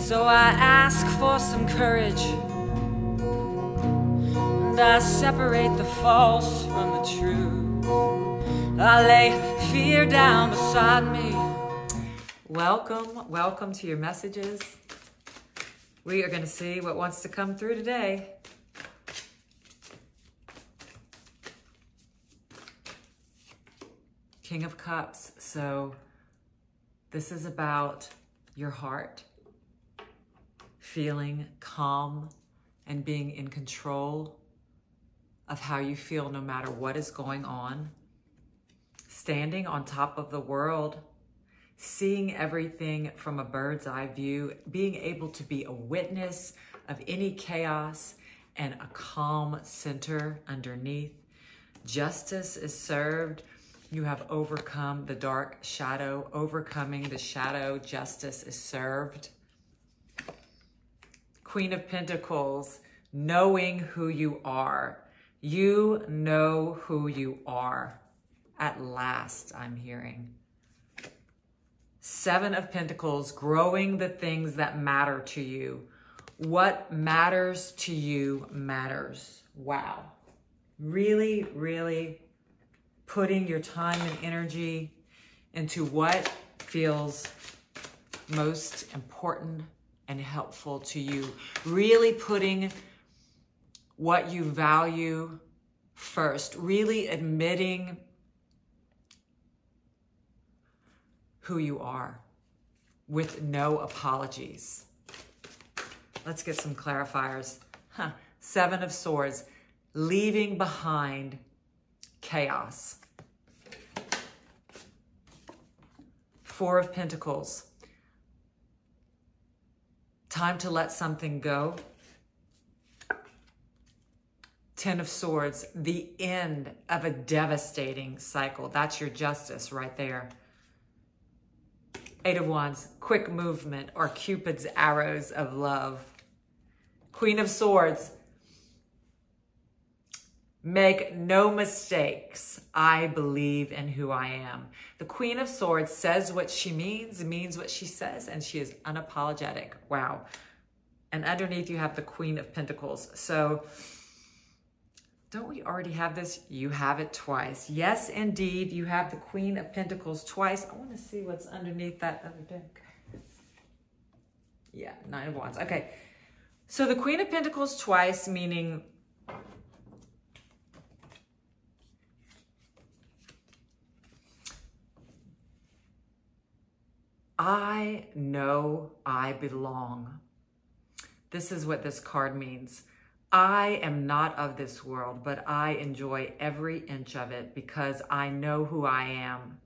So I ask for some courage, and I separate the false from the truth. I lay fear down beside me. Welcome to your messages. We are going to see what wants to come through today. King of Cups. So this is about your heart, feeling calm and being in control of how you feel no matter what is going on. Standing on top of the world, seeing everything from a bird's eye view, being able to be a witness of any chaos and a calm center underneath. Justice is served. You have overcome the dark shadow, overcoming the shadow. Justice is served. Queen of Pentacles, knowing who you are. You know who you are. At last, I'm hearing. Seven of Pentacles, growing the things that matter to you. What matters to you matters. Wow. Really, really putting your time and energy into what feels most important and helpful to you. Really putting what you value first. Really admitting who you are with no apologies. Let's get some clarifiers. Seven of Swords, leaving behind chaos. Four of Pentacles, time to let something go. 10 of Swords, the end of a devastating cycle. That's your justice right there. 8 of Wands, quick movement or Cupid's arrows of love. Queen of Swords, make no mistakes. I believe in who I am. The Queen of Swords says what she means what she says, and she is unapologetic. Wow. And underneath you have the Queen of Pentacles. So don't we already have this? You have it twice. Yes, indeed, you have the Queen of Pentacles twice. I want to see what's underneath that other deck. Yeah, 9 of Wands. Okay. So the Queen of Pentacles twice, meaning I know I belong. This is what this card means. I am not of this world, but I enjoy every inch of it because I know who I am.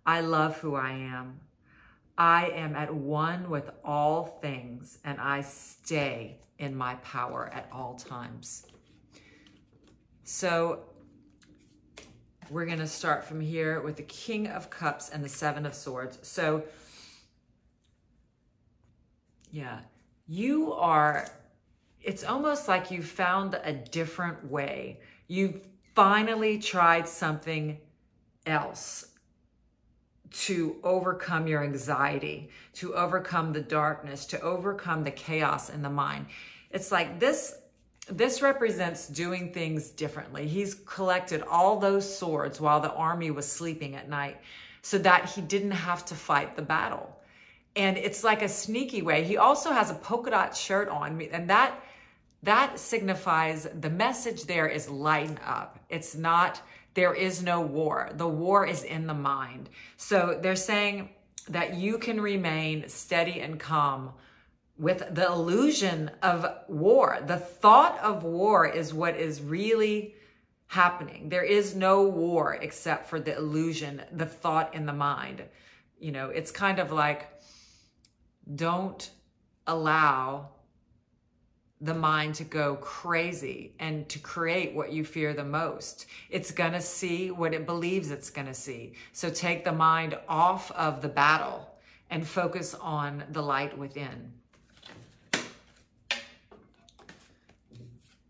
I love who I am. I am at one with all things, and I stay in my power at all times. So we're going to start from here with the King of Cups and the 7 of Swords. So yeah, you are... It's almost like you found a different way. You finally tried something else to overcome your anxiety, to overcome the darkness, to overcome the chaos in the mind. It's like this represents doing things differently. He's collected all those swords while the army was sleeping at night so that he didn't have to fight the battle. And it's like a sneaky way. He also has a polka dot shirt on, and that signifies the message there is lighten up. It's not, there is no war. The war is in the mind. So they're saying that you can remain steady and calm with the illusion of war. The thought of war is what is really happening. There is no war except for the illusion, the thought in the mind. You know, it's kind of like, don't allow the mind to go crazy and to create what you fear the most. It's going to see what it believes it's going to see. So take the mind off of the battle and focus on the light within.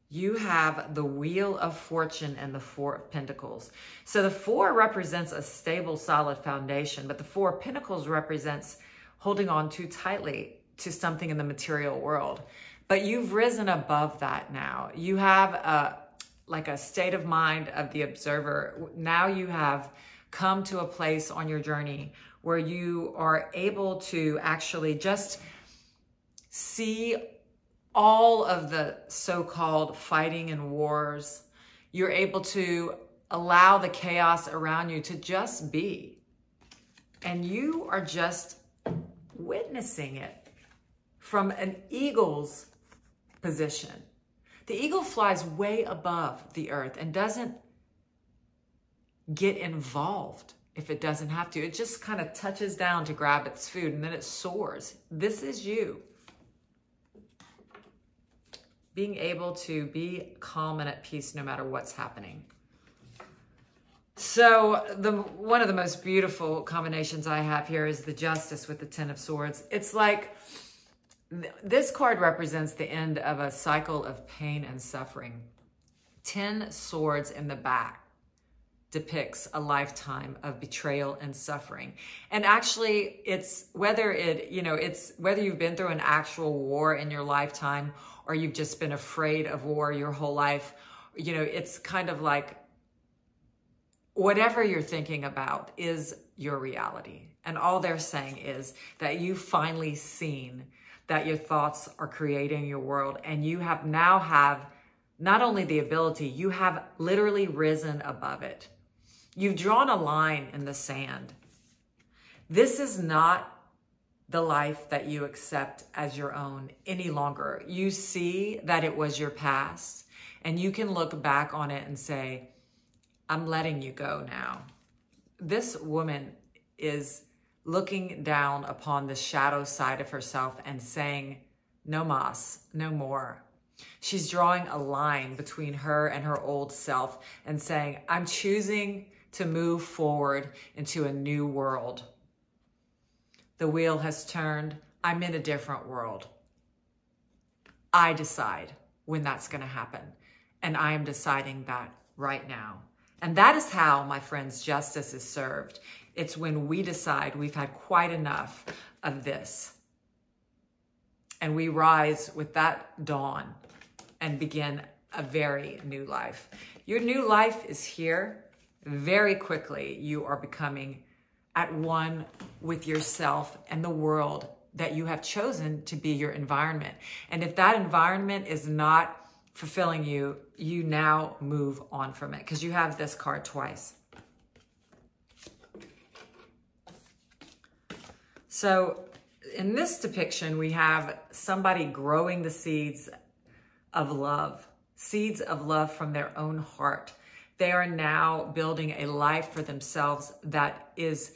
You have the Wheel of Fortune and the 4 of Pentacles. So the 4 represents a stable, solid foundation, but the 4 of Pentacles represents holding on too tightly to something in the material world. But you've risen above that now. You have like a state of mind of the observer. Now you have come to a place on your journey where you are able to actually just see all of the so-called fighting and wars. You're able to allow the chaos around you to just be. And you are just witnessing it from an eagle's position. The eagle flies way above the earth and doesn't get involved if it doesn't have to. It just kind of touches down to grab its food and then it soars. This is you. Being able to be calm and at peace no matter what's happening. So one of the most beautiful combinations I have here is the Justice with the Ten of Swords. It's like this card represents the end of a cycle of pain and suffering. 10 swords in the back depicts a lifetime of betrayal and suffering. And actually, it's whether you've been through an actual war in your lifetime or you've just been afraid of war your whole life, it's kind of like whatever you're thinking about is your reality. And all they're saying is that you've finally seen that your thoughts are creating your world, and you now have not only the ability, you have literally risen above it. You've drawn a line in the sand. This is not the life that you accept as your own any longer. You see that it was your past, and you can look back on it and say, I'm letting you go now. This woman is looking down upon the shadow side of herself and saying, no mas, no more. She's drawing a line between her and her old self and saying, I'm choosing to move forward into a new world. The wheel has turned. I'm in a different world. I decide when that's going to happen. And I am deciding that right now. And that is how, my friends, justice is served. It's when we decide we've had quite enough of this. And we rise with that dawn and begin a very new life. Your new life is here. Very quickly, you are becoming at one with yourself and the world that you have chosen to be your environment. And if that environment is not fulfilling you, you now move on from it because you have this card twice. So in this depiction, we have somebody growing the seeds of love from their own heart. They are now building a life for themselves that is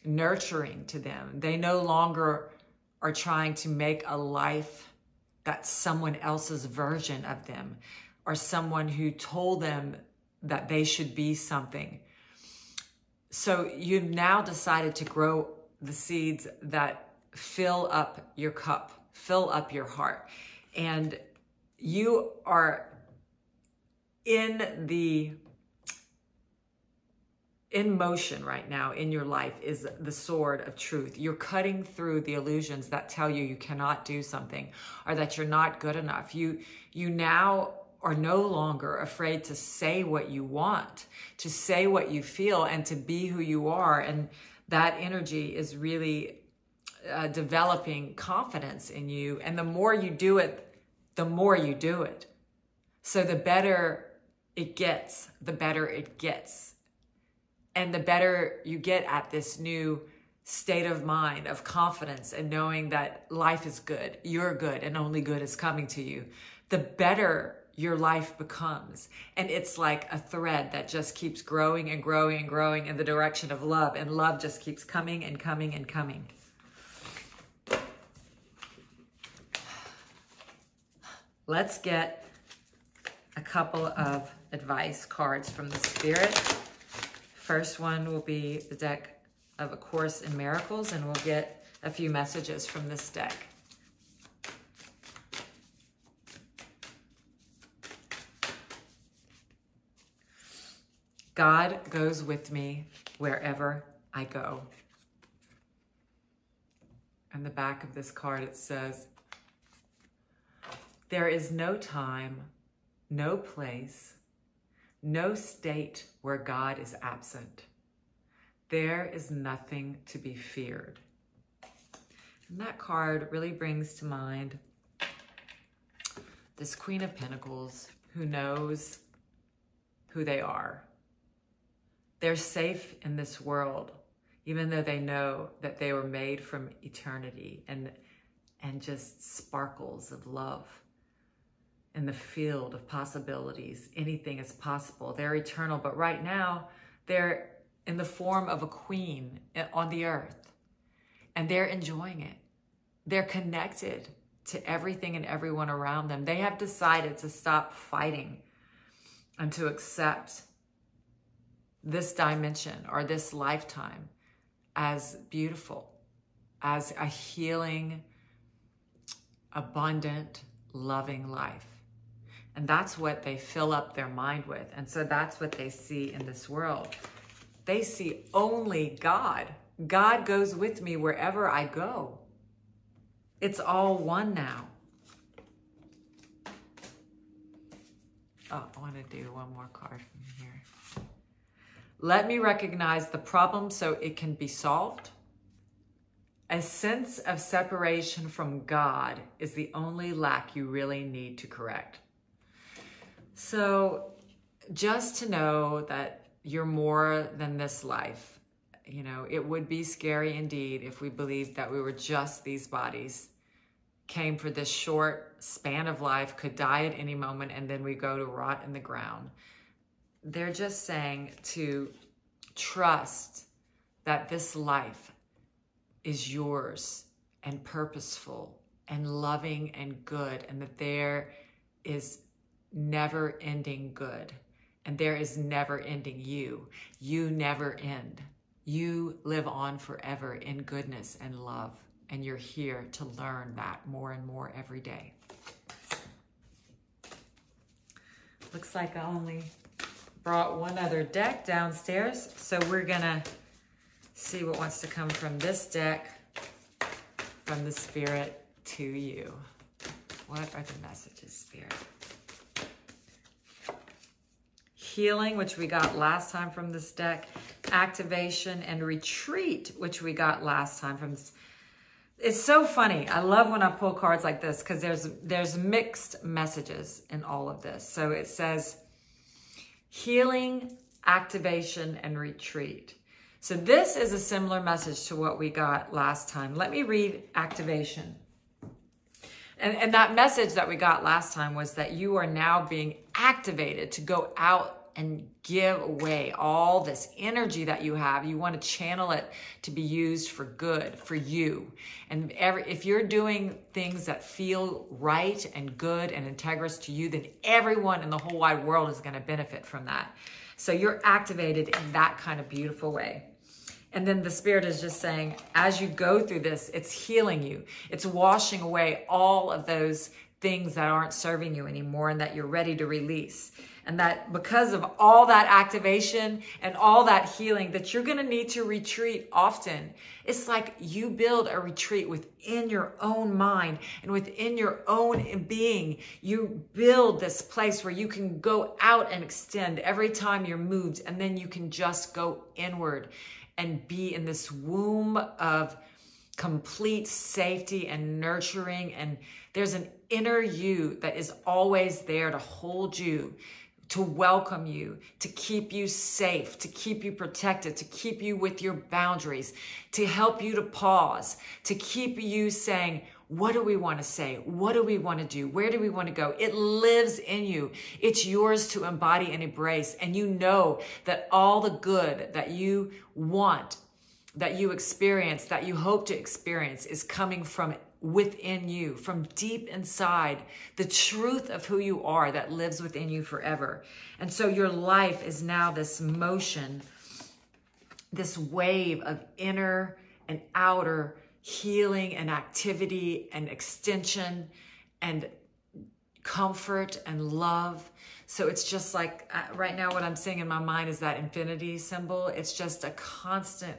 nurturing to them. They no longer are trying to make a life that's someone else's version of them or someone who told them that they should be something. So you've now decided to grow the seeds that fill up your cup, fill up your heart. And you are in motion right now in your life is the sword of truth. You're cutting through the illusions that tell you cannot do something or that you're not good enough. You now are no longer afraid to say what you want, to say what you feel, and to be who you are. And that energy is really developing confidence in you. And the more you do it, the more you do it. So the better it gets, the better it gets. And the better you get at this new state of mind of confidence and knowing that life is good, you're good, and only good is coming to you, the better your life becomes. And it's like a thread that just keeps growing and growing and growing in the direction of love. And love just keeps coming and coming and coming. Let's get a couple of advice cards from the Spirit. First one will be the deck of A Course in Miracles, and we'll get a few messages from this deck. God goes with me wherever I go. On the back of this card, it says, there is no time, no place, no state where God is absent. There is nothing to be feared. And that card really brings to mind this Queen of Pentacles who knows who they are. They're safe in this world, even though they know that they were made from eternity and just sparkles of love in the field of possibilities. Anything is possible. They're eternal, but right now they're in the form of a queen on the earth, and they're enjoying it. They're connected to everything and everyone around them. They have decided to stop fighting and to accept this dimension or this lifetime as beautiful, as a healing, abundant, loving life. And that's what they fill up their mind with. And so that's what they see in this world. They see only God. God goes with me wherever I go. It's all one now. Oh, I want to do one more card from here. Let me recognize the problem so it can be solved. A sense of separation from God is the only lack you really need to correct. So just to know that you're more than this life. You know, it would be scary indeed if we believed that we were just these bodies, came for this short span of life, could die at any moment, and then we go to rot in the ground. They're just saying to trust that this life is yours and purposeful and loving and good, and that there is never-ending good, and there is never-ending you. You never end. You live on forever in goodness and love, and you're here to learn that more and more every day. Looks like I only brought one other deck downstairs, so we're gonna see what wants to come from this deck, from the Spirit to you. What are the messages, Spirit? Healing, which we got last time from this deck. Activation and retreat, which we got last time from this. It's so funny. I love when I pull cards like this because there's mixed messages in all of this. So it says healing, activation, and retreat. So this is a similar message to what we got last time. Let me read activation. And that message that we got last time was that you are now being activated to go out and give away all this energy that you have. You want to channel it to be used for good, for you. And if you're doing things that feel right and good and integrous to you, then everyone in the whole wide world is going to benefit from that. So you're activated in that kind of beautiful way. And then the Spirit is just saying, as you go through this, it's healing you. It's washing away all of those things that aren't serving you anymore and that you're ready to release. And that because of all that activation and all that healing, that you're going to need to retreat often. It's like you build a retreat within your own mind and within your own being. You build this place where you can go out and extend every time you're moved, and then you can just go inward and be in this womb of complete safety and nurturing. And there's an inner you that is always there to hold you, to welcome you, to keep you safe, to keep you protected, to keep you with your boundaries, to help you to pause, to keep you saying, what do we want to say? What do we want to do? Where do we want to go? It lives in you. It's yours to embody and embrace. And you know that all the good that you want, that you experience, that you hope to experience is coming from within you, from deep inside, the truth of who you are that lives within you forever. And so your life is now this motion, this wave of inner and outer healing and activity and extension and comfort and love. So it's just like right now what I'm seeing in my mind is that infinity symbol. It's just a constant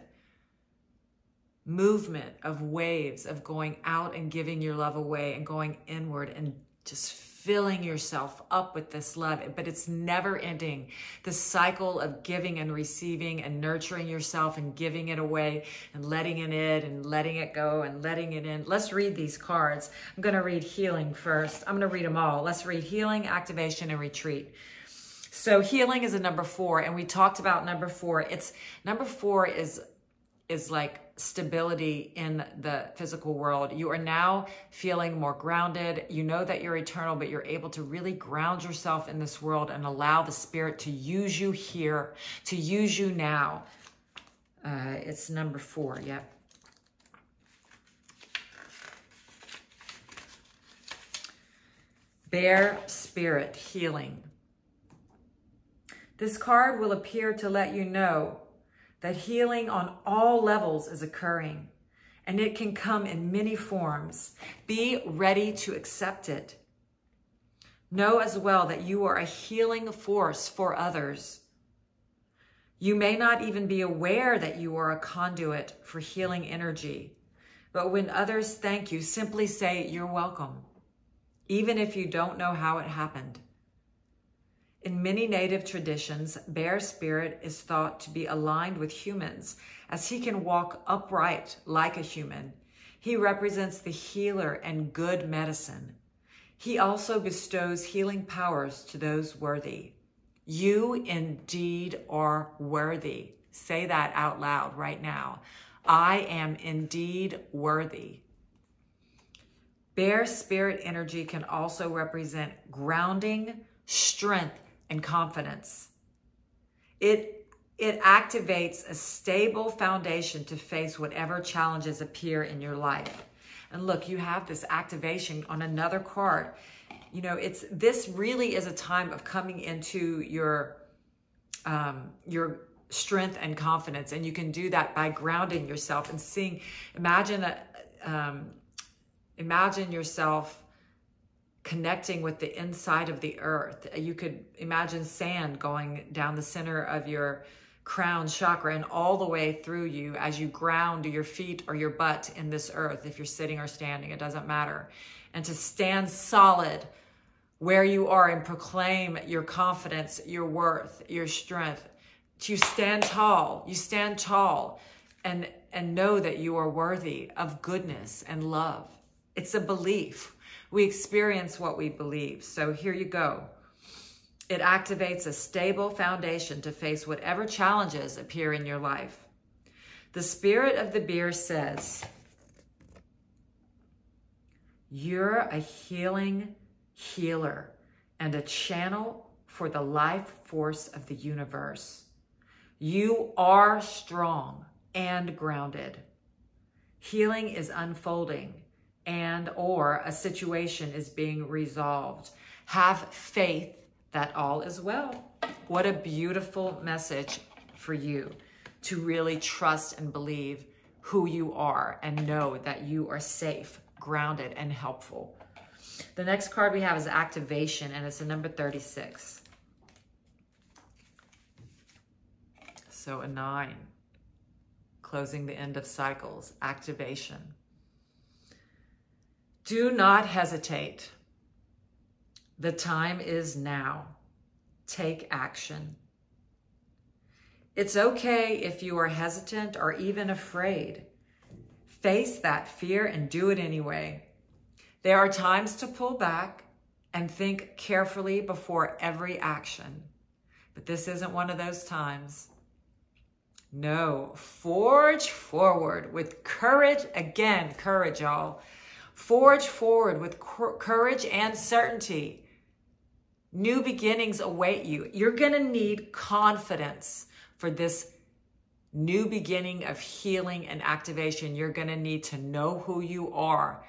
movement of waves of going out and giving your love away and going inward and just filling yourself up with this love. But it's never ending. The cycle of giving and receiving and nurturing yourself and giving it away and letting it in and letting it go and letting it in. Let's read these cards. I'm going to read healing first. I'm going to read them all. Let's read healing, activation, and retreat. So healing is a number 4, and we talked about number 4. Number 4 is like stability in the physical world. You are now feeling more grounded. You know that you're eternal, but you're able to really ground yourself in this world and allow the Spirit to use you here, to use you now. It's number 4, yep. Bear Spirit, healing. This card will appear to let you know that healing on all levels is occurring, and it can come in many forms. Be ready to accept it. Know as well that you are a healing force for others. You may not even be aware that you are a conduit for healing energy, but when others thank you, simply say, "You're welcome," even if you don't know how it happened. In many native traditions, Bear Spirit is thought to be aligned with humans, as he can walk upright like a human. He represents the healer and good medicine. He also bestows healing powers to those worthy. You indeed are worthy. Say that out loud right now. I am indeed worthy. Bear Spirit energy can also represent grounding, strength, and confidence. It activates a stable foundation to face whatever challenges appear in your life. And look, you have this activation on another card. You know, this really is a time of coming into your strength and confidence, and you can do that by grounding yourself and seeing. Imagine yourself connecting with the inside of the earth. You could imagine sand going down the center of your crown chakra and all the way through you as you ground your feet or your butt in this earth. If you're sitting or standing, it doesn't matter. And to stand solid where you are and proclaim your confidence, your worth, your strength. You stand tall and know that you are worthy of goodness and love. It's a belief. We experience what we believe. So here you go. It activates a stable foundation to face whatever challenges appear in your life. The Spirit of the Bear says, you're a healing healer and a channel for the life force of the universe. You are strong and grounded. Healing is unfolding, or a situation is being resolved. Have faith that all is well. What a beautiful message for you to really trust and believe who you are and know that you are safe, grounded, and helpful. The next card we have is activation, and it's a number 36. So a 9, closing the end of cycles, activation. Do not hesitate. The time is now. Take action. It's okay if you are hesitant or even afraid. Face that fear and do it anyway. There are times to pull back and think carefully before every action. But this isn't one of those times. No, forge forward with courage. Again, courage, y'all. Forge forward with courage and certainty. New beginnings await you. You're going to need confidence for this new beginning of healing and activation. You're going to need to know who you are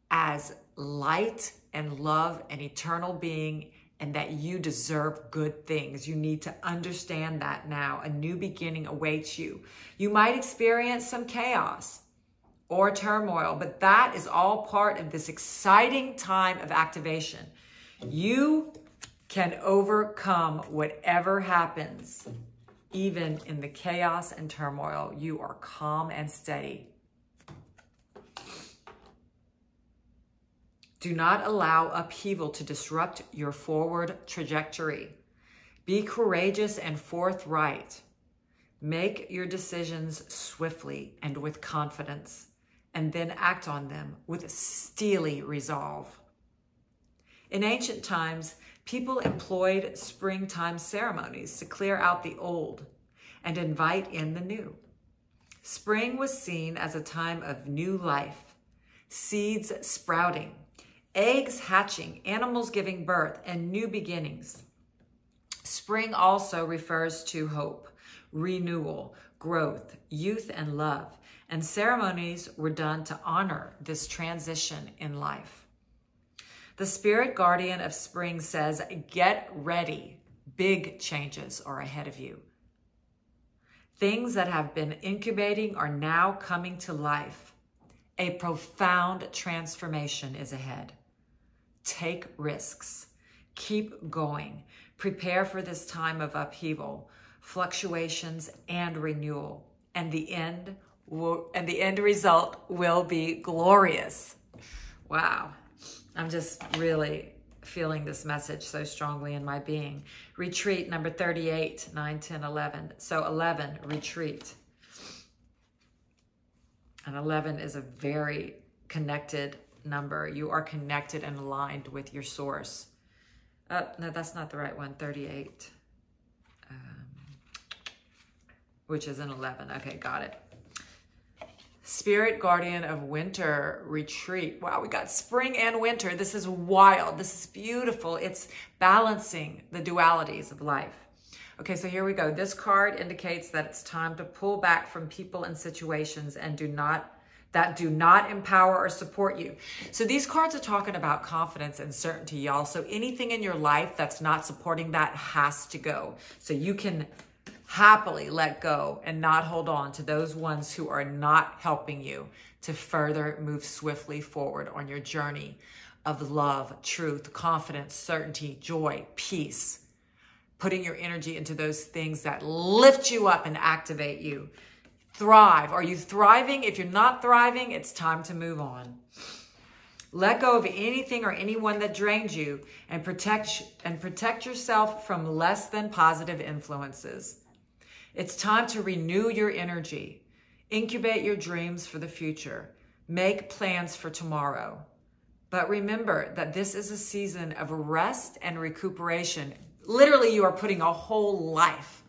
as light and love and eternal being, and that you deserve good things. You need to understand that now. A new beginning awaits you. You might experience some chaos or turmoil, but that is all part of this exciting time of activation. You can overcome whatever happens Even in the chaos and turmoil, you are calm and steady. Do not allow upheaval to disrupt your forward trajectory. Be courageous and forthright. Make your decisions swiftly and with confidence, and then act on them with steely resolve. In ancient times, people employed springtime ceremonies to clear out the old and invite in the new. Spring was seen as a time of new life, seeds sprouting, eggs hatching, animals giving birth, and new beginnings. Spring also refers to hope, renewal, growth, youth, and love, and ceremonies were done to honor this transition in life. The spirit guardian of spring says, get ready. Big changes are ahead of you. Things that have been incubating are now coming to life. A profound transformation is ahead. Take risks. Keep going. Prepare for this time of upheaval, fluctuations, and renewal. And the end result will be glorious. Wow. I'm just really feeling this message so strongly in my being. Retreat number 38, 9, 10, 11. So 11, retreat. And 11 is a very connected number. You are connected and aligned with your source. No, that's not the right one. 38, which is an 11. Okay, got it. Spirit guardian of winter, retreat. Wow, we got spring and winter. This is wild. This is beautiful. It's balancing the dualities of life. Okay, so here we go. This card indicates that it's time to pull back from people and situations and do not empower or support you. So these cards are talking about confidence and certainty, y'all. So anything in your life that's not supporting that has to go. So you can happily let go and not hold on to those ones who are not helping you to further move swiftly forward on your journey of love, truth, confidence, certainty, joy, peace. Putting your energy into those things that lift you up and activate you. Thrive. Are you thriving? If you're not thriving, it's time to move on. Let go of anything or anyone that drains you and protect yourself from less than positive influences. It's time to renew your energy. Incubate your dreams for the future. Make plans for tomorrow. But remember that this is a season of rest and recuperation. Literally, you are putting a whole life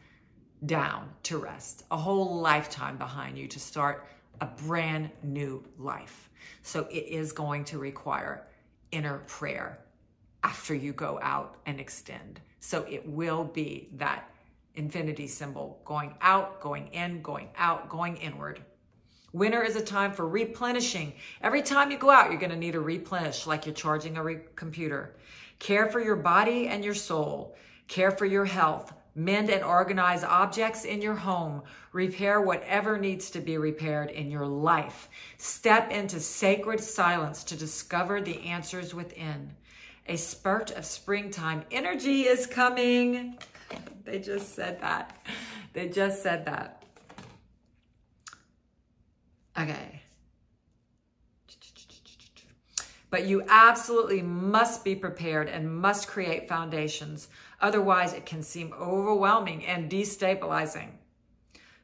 down to rest, a whole lifetime behind you to start a brand new life. So it is going to require inner prayer after you go out and extend. So it will be that infinity symbol, going out, going in, going out, going inward. Winter is a time for replenishing. Every time you go out, you're going to need to replenish like you're charging a computer. Care for your body and your soul. Care for your health. Mend and organize objects in your home. Repair whatever needs to be repaired in your life. Step into sacred silence to discover the answers within. A spurt of springtime energy is coming. They just said that. They just said that. Okay. But you absolutely must be prepared and must create foundations. Otherwise, it can seem overwhelming and destabilizing.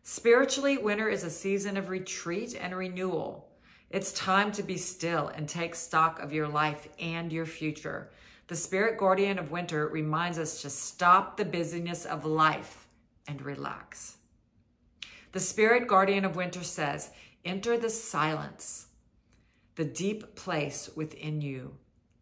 Spiritually, winter is a season of retreat and renewal. It's time to be still and take stock of your life and your future. The spirit guardian of winter reminds us to stop the busyness of life and relax. The spirit guardian of winter says, enter the silence, the deep place within you.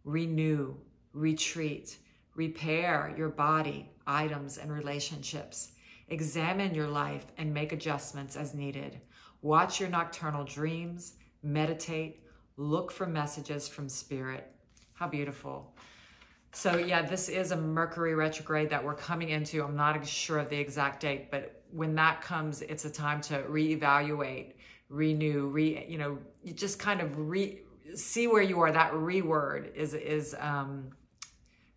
Renew, retreat, repair your body, items, and relationships. Examine your life and make adjustments as needed. Watch your nocturnal dreams, meditate, look for messages from spirit. How beautiful. So yeah, this is a Mercury retrograde that we're coming into. I'm not sure of the exact date, but when that comes, it's a time to reevaluate, renew, you just kind of see where you are. That re word is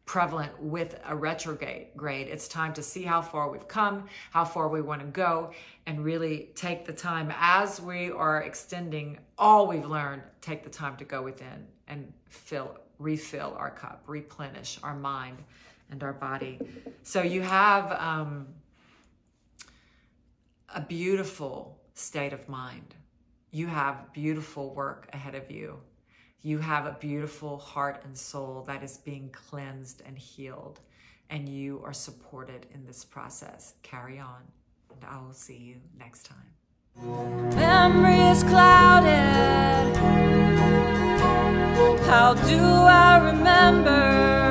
prevalent with a retrograde. It's time to see how far we've come, how far we want to go, and really take the time as we are extending all we've learned, take the time to go within and refill our cup, replenish our mind and our body. So you have a beautiful state of mind. You have beautiful work ahead of you. You have a beautiful heart and soul that is being cleansed and healed, and you are supported in this process. Carry on, and I will see you next time. Memory is clouded. How do I remember?